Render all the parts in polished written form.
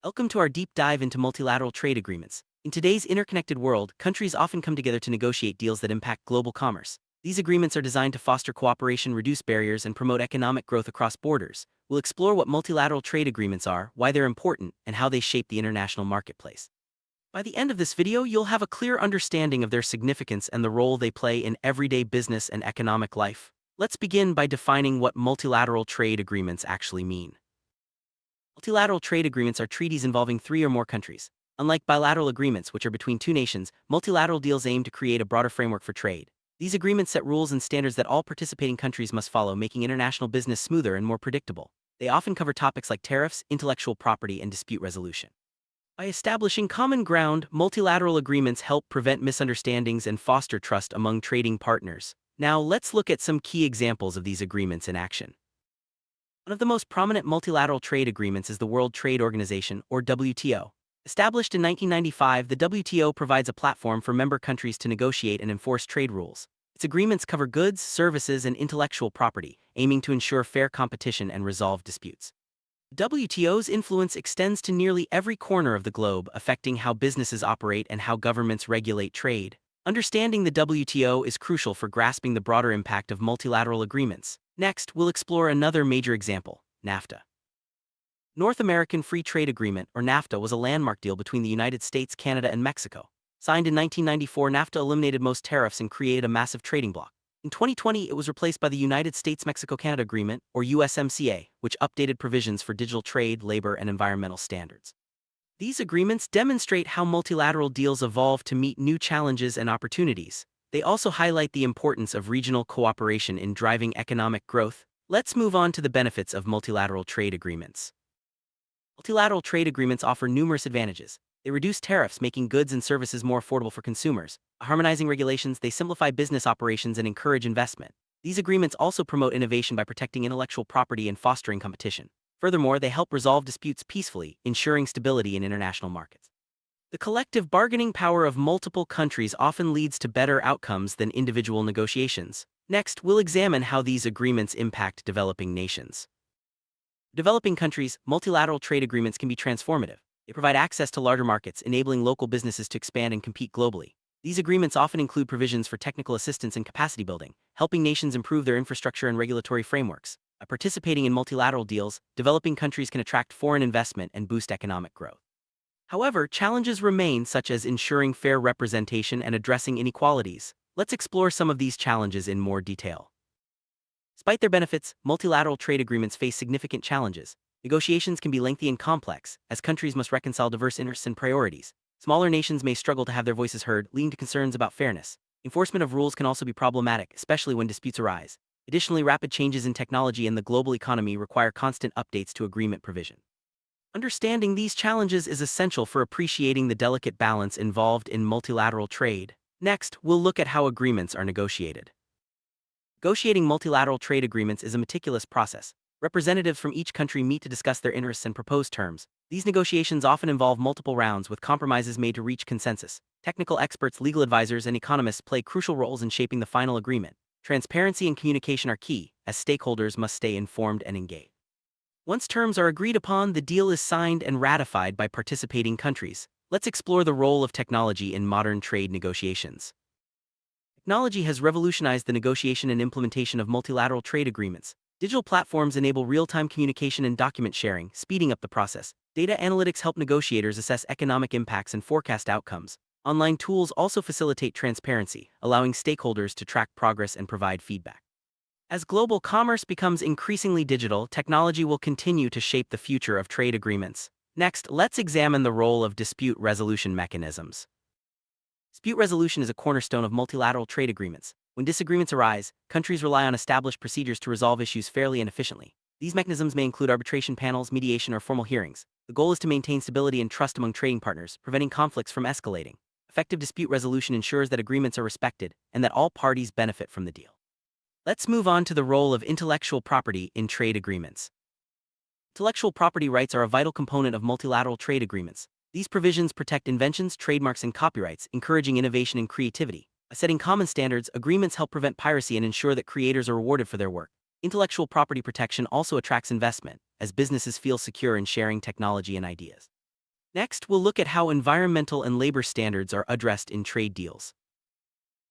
Welcome to our deep dive into multilateral trade agreements. In today's interconnected world, countries often come together to negotiate deals that impact global commerce. These agreements are designed to foster cooperation, reduce barriers, and promote economic growth across borders. We'll explore what multilateral trade agreements are, why they're important, and how they shape the international marketplace. By the end of this video, you'll have a clear understanding of their significance and the role they play in everyday business and economic life. Let's begin by defining what multilateral trade agreements actually mean. Multilateral trade agreements are treaties involving three or more countries. Unlike bilateral agreements, which are between two nations, multilateral deals aim to create a broader framework for trade. These agreements set rules and standards that all participating countries must follow, making international business smoother and more predictable. They often cover topics like tariffs, intellectual property, and dispute resolution. By establishing common ground, multilateral agreements help prevent misunderstandings and foster trust among trading partners. Now, let's look at some key examples of these agreements in action. One of the most prominent multilateral trade agreements is the World Trade Organization, or WTO. Established in 1995, the WTO provides a platform for member countries to negotiate and enforce trade rules. Its agreements cover goods, services, and intellectual property, aiming to ensure fair competition and resolve disputes. WTO's influence extends to nearly every corner of the globe, affecting how businesses operate and how governments regulate trade. Understanding the WTO is crucial for grasping the broader impact of multilateral agreements. Next, we'll explore another major example, NAFTA. North American Free Trade Agreement, or NAFTA, was a landmark deal between the United States, Canada, and Mexico. Signed in 1994, NAFTA eliminated most tariffs and created a massive trading bloc. In 2020, it was replaced by the United States-Mexico-Canada Agreement, or USMCA, which updated provisions for digital trade, labor, and environmental standards. These agreements demonstrate how multilateral deals evolve to meet new challenges and opportunities. They also highlight the importance of regional cooperation in driving economic growth. Let's move on to the benefits of multilateral trade agreements. Multilateral trade agreements offer numerous advantages. They reduce tariffs, making goods and services more affordable for consumers. By harmonizing regulations, they simplify business operations and encourage investment. These agreements also promote innovation by protecting intellectual property and fostering competition. Furthermore, they help resolve disputes peacefully, ensuring stability in international markets. The collective bargaining power of multiple countries often leads to better outcomes than individual negotiations. Next, we'll examine how these agreements impact developing nations. For developing countries, multilateral trade agreements can be transformative. They provide access to larger markets, enabling local businesses to expand and compete globally. These agreements often include provisions for technical assistance and capacity building, helping nations improve their infrastructure and regulatory frameworks. By participating in multilateral deals, developing countries can attract foreign investment and boost economic growth. However, challenges remain, such as ensuring fair representation and addressing inequalities. Let's explore some of these challenges in more detail. Despite their benefits, multilateral trade agreements face significant challenges. Negotiations can be lengthy and complex, as countries must reconcile diverse interests and priorities. Smaller nations may struggle to have their voices heard, leading to concerns about fairness. Enforcement of rules can also be problematic, especially when disputes arise. Additionally, rapid changes in technology and the global economy require constant updates to agreement provision. Understanding these challenges is essential for appreciating the delicate balance involved in multilateral trade. Next, we'll look at how agreements are negotiated. Negotiating multilateral trade agreements is a meticulous process. Representatives from each country meet to discuss their interests and propose terms. These negotiations often involve multiple rounds, with compromises made to reach consensus. Technical experts, legal advisors, and economists play crucial roles in shaping the final agreement. Transparency and communication are key, as stakeholders must stay informed and engaged. Once terms are agreed upon, the deal is signed and ratified by participating countries. Let's explore the role of technology in modern trade negotiations. Technology has revolutionized the negotiation and implementation of multilateral trade agreements. Digital platforms enable real-time communication and document sharing, speeding up the process. Data analytics help negotiators assess economic impacts and forecast outcomes. Online tools also facilitate transparency, allowing stakeholders to track progress and provide feedback. As global commerce becomes increasingly digital, technology will continue to shape the future of trade agreements. Next, let's examine the role of dispute resolution mechanisms. Dispute resolution is a cornerstone of multilateral trade agreements. When disagreements arise, countries rely on established procedures to resolve issues fairly and efficiently. These mechanisms may include arbitration panels, mediation, or formal hearings. The goal is to maintain stability and trust among trading partners, preventing conflicts from escalating. Effective dispute resolution ensures that agreements are respected and that all parties benefit from the deal. Let's move on to the role of intellectual property in trade agreements. Intellectual property rights are a vital component of multilateral trade agreements. These provisions protect inventions, trademarks, and copyrights, encouraging innovation and creativity. By setting common standards, agreements help prevent piracy and ensure that creators are rewarded for their work. Intellectual property protection also attracts investment, as businesses feel secure in sharing technology and ideas. Next, we'll look at how environmental and labor standards are addressed in trade deals.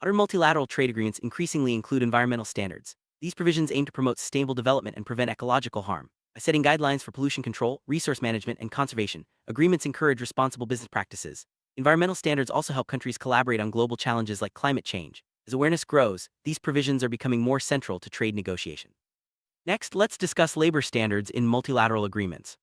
Other multilateral trade agreements increasingly include environmental standards. These provisions aim to promote sustainable development and prevent ecological harm. By setting guidelines for pollution control, resource management, and conservation, agreements encourage responsible business practices. Environmental standards also help countries collaborate on global challenges like climate change. As awareness grows, these provisions are becoming more central to trade negotiation. Next, let's discuss labor standards in multilateral agreements.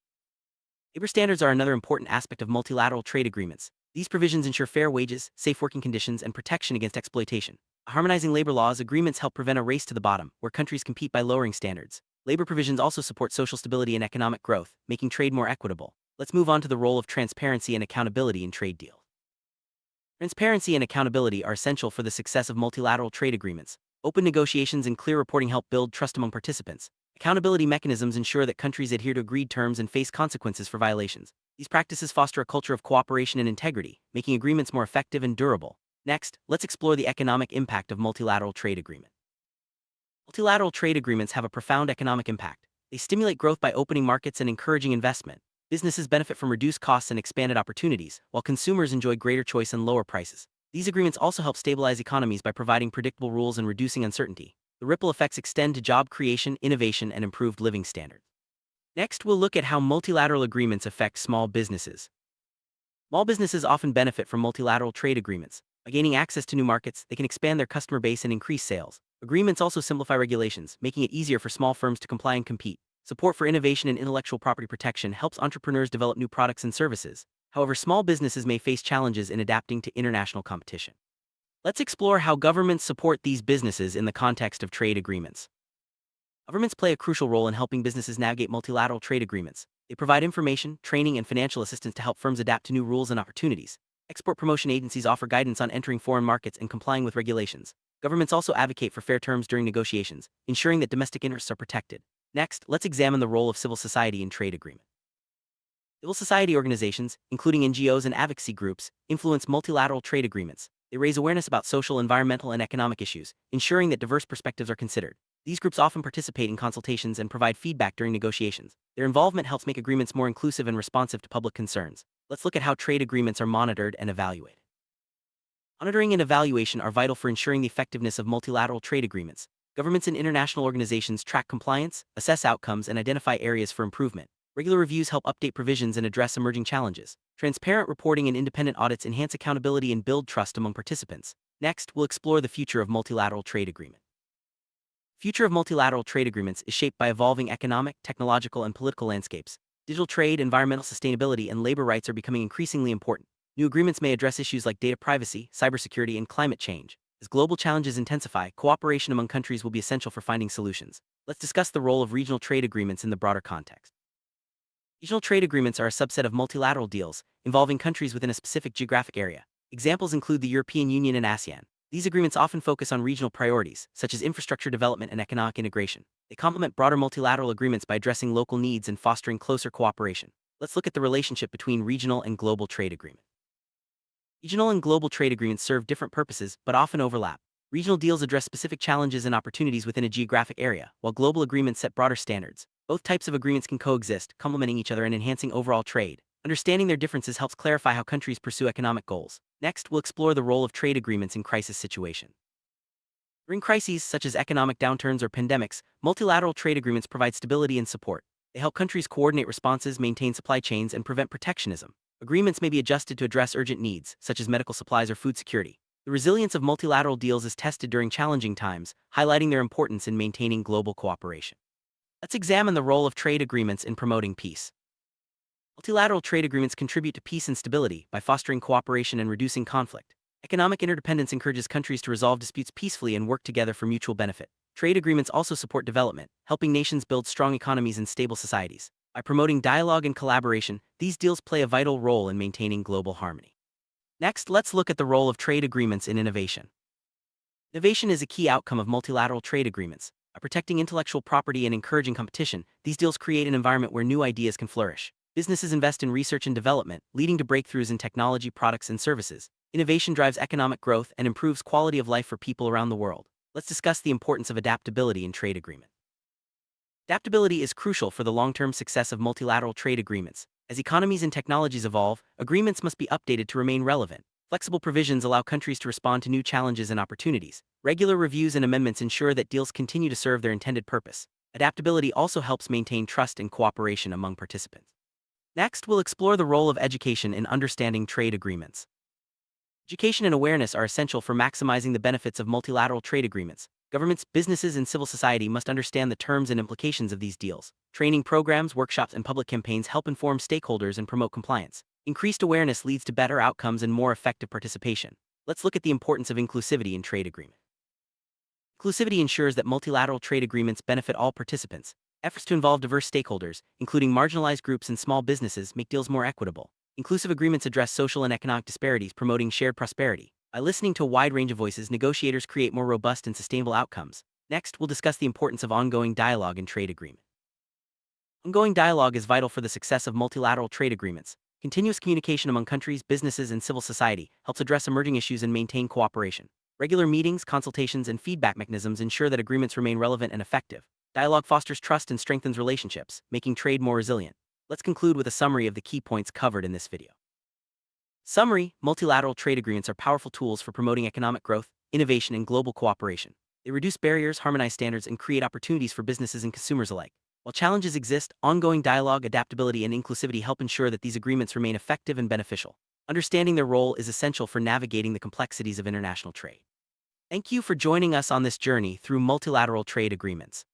Labor standards are another important aspect of multilateral trade agreements. These provisions ensure fair wages, safe working conditions, and protection against exploitation. Harmonizing labor laws, agreements help prevent a race to the bottom, where countries compete by lowering standards. Labor provisions also support social stability and economic growth, making trade more equitable. Let's move on to the role of transparency and accountability in trade deals. Transparency and accountability are essential for the success of multilateral trade agreements. Open negotiations and clear reporting help build trust among participants. Accountability mechanisms ensure that countries adhere to agreed terms and face consequences for violations. These practices foster a culture of cooperation and integrity, making agreements more effective and durable. Next, let's explore the economic impact of multilateral trade agreements. Multilateral trade agreements have a profound economic impact. They stimulate growth by opening markets and encouraging investment. Businesses benefit from reduced costs and expanded opportunities, while consumers enjoy greater choice and lower prices. These agreements also help stabilize economies by providing predictable rules and reducing uncertainty. The ripple effects extend to job creation, innovation, and improved living standards. Next, we'll look at how multilateral agreements affect small businesses. Small businesses often benefit from multilateral trade agreements. By gaining access to new markets, they can expand their customer base and increase sales. Agreements also simplify regulations, making it easier for small firms to comply and compete. Support for innovation and intellectual property protection helps entrepreneurs develop new products and services. However, small businesses may face challenges in adapting to international competition. Let's explore how governments support these businesses in the context of trade agreements. Governments play a crucial role in helping businesses navigate multilateral trade agreements. They provide information, training, and financial assistance to help firms adapt to new rules and opportunities. Export promotion agencies offer guidance on entering foreign markets and complying with regulations. Governments also advocate for fair terms during negotiations, ensuring that domestic interests are protected. Next, let's examine the role of civil society in trade agreements. Civil society organizations, including NGOs and advocacy groups, influence multilateral trade agreements. They raise awareness about social, environmental, and economic issues, ensuring that diverse perspectives are considered. These groups often participate in consultations and provide feedback during negotiations. Their involvement helps make agreements more inclusive and responsive to public concerns. Let's look at how trade agreements are monitored and evaluated. Monitoring and evaluation are vital for ensuring the effectiveness of multilateral trade agreements. Governments and international organizations track compliance, assess outcomes, and identify areas for improvement. Regular reviews help update provisions and address emerging challenges. Transparent reporting and independent audits enhance accountability and build trust among participants. Next, we'll explore the future of multilateral trade agreements. The future of multilateral trade agreements is shaped by evolving economic, technological, and political landscapes. Digital trade, environmental sustainability, and labor rights are becoming increasingly important. New agreements may address issues like data privacy, cybersecurity, and climate change. As global challenges intensify, cooperation among countries will be essential for finding solutions. Let's discuss the role of regional trade agreements in the broader context. Regional trade agreements are a subset of multilateral deals, involving countries within a specific geographic area. Examples include the European Union and ASEAN. These agreements often focus on regional priorities, such as infrastructure development and economic integration. They complement broader multilateral agreements by addressing local needs and fostering closer cooperation. Let's look at the relationship between regional and global trade agreements. Regional and global trade agreements serve different purposes, but often overlap. Regional deals address specific challenges and opportunities within a geographic area, while global agreements set broader standards. Both types of agreements can coexist, complementing each other and enhancing overall trade. Understanding their differences helps clarify how countries pursue economic goals. Next, we'll explore the role of trade agreements in crisis situations. During crises such as economic downturns or pandemics, multilateral trade agreements provide stability and support. They help countries coordinate responses, maintain supply chains, and prevent protectionism. Agreements may be adjusted to address urgent needs, such as medical supplies or food security. The resilience of multilateral deals is tested during challenging times, highlighting their importance in maintaining global cooperation. Let's examine the role of trade agreements in promoting peace. Multilateral trade agreements contribute to peace and stability by fostering cooperation and reducing conflict. Economic interdependence encourages countries to resolve disputes peacefully and work together for mutual benefit. Trade agreements also support development, helping nations build strong economies and stable societies. By promoting dialogue and collaboration, these deals play a vital role in maintaining global harmony. Next, let's look at the role of trade agreements in innovation. Innovation is a key outcome of multilateral trade agreements. By protecting intellectual property and encouraging competition, these deals create an environment where new ideas can flourish. Businesses invest in research and development, leading to breakthroughs in technology, products, and services. Innovation drives economic growth and improves quality of life for people around the world. Let's discuss the importance of adaptability in trade agreements. Adaptability is crucial for the long-term success of multilateral trade agreements. As economies and technologies evolve, agreements must be updated to remain relevant. Flexible provisions allow countries to respond to new challenges and opportunities. Regular reviews and amendments ensure that deals continue to serve their intended purpose. Adaptability also helps maintain trust and cooperation among participants. Next, we'll explore the role of education in understanding trade agreements. Education and awareness are essential for maximizing the benefits of multilateral trade agreements. Governments, businesses, and civil society must understand the terms and implications of these deals. Training programs, workshops, and public campaigns help inform stakeholders and promote compliance. Increased awareness leads to better outcomes and more effective participation. Let's look at the importance of inclusivity in trade agreements. Inclusivity ensures that multilateral trade agreements benefit all participants. Efforts to involve diverse stakeholders, including marginalized groups and small businesses, make deals more equitable. Inclusive agreements address social and economic disparities, promoting shared prosperity. By listening to a wide range of voices, negotiators create more robust and sustainable outcomes. Next, we'll discuss the importance of ongoing dialogue in trade agreements. Ongoing dialogue is vital for the success of multilateral trade agreements. Continuous communication among countries, businesses, and civil society helps address emerging issues and maintain cooperation. Regular meetings, consultations, and feedback mechanisms ensure that agreements remain relevant and effective. Dialogue fosters trust and strengthens relationships, making trade more resilient. Let's conclude with a summary of the key points covered in this video. Summary: multilateral trade agreements are powerful tools for promoting economic growth, innovation, and global cooperation. They reduce barriers, harmonize standards, and create opportunities for businesses and consumers alike. While challenges exist, ongoing dialogue, adaptability, and inclusivity help ensure that these agreements remain effective and beneficial. Understanding their role is essential for navigating the complexities of international trade. Thank you for joining us on this journey through multilateral trade agreements.